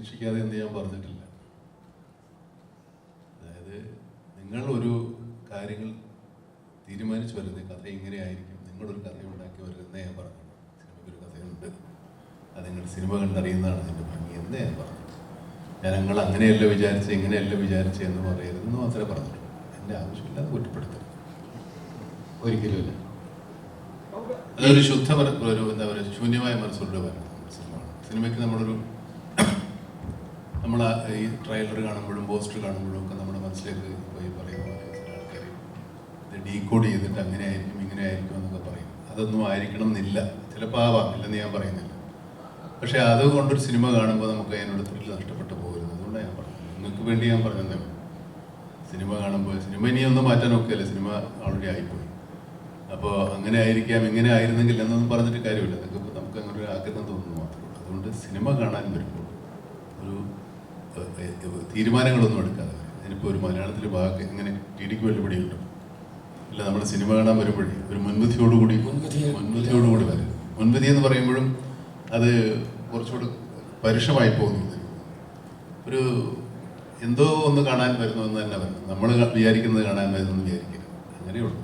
പ്രതീക്ഷിക്കാതെ എന്ന് ഞാൻ പറഞ്ഞിട്ടില്ല. അതായത് നിങ്ങൾ ഒരു കാര്യങ്ങൾ തീരുമാനിച്ചു വരുന്നത് കഥ ഇങ്ങനെയായിരിക്കും, നിങ്ങളൊരു കഥ ഉണ്ടാക്കി വരുന്നേ ഞാൻ പറഞ്ഞു. സിനിമയ്ക്കൊരു കഥയുണ്ട്, അത് നിങ്ങൾ സിനിമ കണ്ടറിയുന്നതാണ് അതിൻ്റെ ഭംഗി എന്നേ ഞാൻ പറഞ്ഞു. ഞാൻ നിങ്ങൾ അങ്ങനെയല്ല വിചാരിച്ച് ഇങ്ങനെയല്ല വിചാരിച്ച് എന്ന് പറയരുതെന്ന് മാത്രമേ പറഞ്ഞിട്ടുള്ളൂ. എൻ്റെ ആവശ്യമില്ലാതെ കുറ്റപ്പെടുത്തരുത്, ഒരിക്കലുമില്ല. അതൊരു ഒരു എന്താ പറയുക, ശൂന്യമായ മനസ്സോടെ വരണം സിനിമയാണ്. സിനിമയ്ക്ക് നമ്മൾ ഈ ട്രെയിലർ കാണുമ്പോഴും പോസ്റ്റർ കാണുമ്പോഴും ഒക്കെ നമ്മുടെ മനസ്സിലേക്ക് പോയി പറയുന്ന പോലെ ചില ആൾക്കാർ ഇത് ഡീകോഡ് ചെയ്തിട്ട് അങ്ങനെ ആയിരിക്കും ഇങ്ങനെ ആയിരിക്കും എന്നൊക്കെ പറയും. അതൊന്നും ആയിരിക്കണം എന്നില്ല, ചിലപ്പോൾ ആവാം, ഇല്ലെന്ന് ഞാൻ പറയുന്നില്ല. പക്ഷെ അതുകൊണ്ടൊരു സിനിമ കാണുമ്പോൾ നമുക്ക് അതിനോട് ത്രില്ല് നഷ്ടപ്പെട്ടു പോകരുത്. അതുകൊണ്ടാണ് ഞാൻ പറഞ്ഞത്, നിങ്ങൾക്ക് വേണ്ടി ഞാൻ പറഞ്ഞതേ. സിനിമ കാണുമ്പോൾ സിനിമ ഇനിയൊന്നും മാറ്റാൻ ഒക്കെയല്ലേ, സിനിമ ഓൾറെഡി ആയിപ്പോയി. അപ്പോൾ അങ്ങനെ ആയിരിക്കാം ഇങ്ങനെ ആയിരുന്നെങ്കിൽ എന്നൊന്നും പറഞ്ഞിട്ട് കാര്യമില്ല. അതൊക്കെ നമുക്ക് അങ്ങനെ ഒരു ആഗ്രഹം തോന്നുന്നു മാത്രമേ ഉള്ളൂ. അതുകൊണ്ട് സിനിമ കാണാൻ വരുമ്പോൾ ഒരു തീരുമാനങ്ങളൊന്നും എടുക്കാതെ, അതിനിപ്പോൾ ഒരു മലയാളത്തിൽ വാക്ക് എങ്ങനെ ടിഡിക്ക് വെല്ലുപിടിയുണ്ട് അല്ല, നമ്മൾ സിനിമ കാണാൻ വരുമ്പോഴേ ഒരു മുൻവിധിയോടുകൂടി വരും. മുൻവിധി എന്ന് പറയുമ്പോഴും അത് കുറച്ചുകൂടി പരുഷമായി പോകുന്നു. ഒരു എന്തോ ഒന്ന് കാണാൻ വരുന്നു എന്ന് തന്നെ വരണം. നമ്മൾ വിചാരിക്കുന്നത് കാണാൻ വരുന്നു എന്ന് വിചാരിക്കരുത്, അങ്ങനെയുള്ളൂ.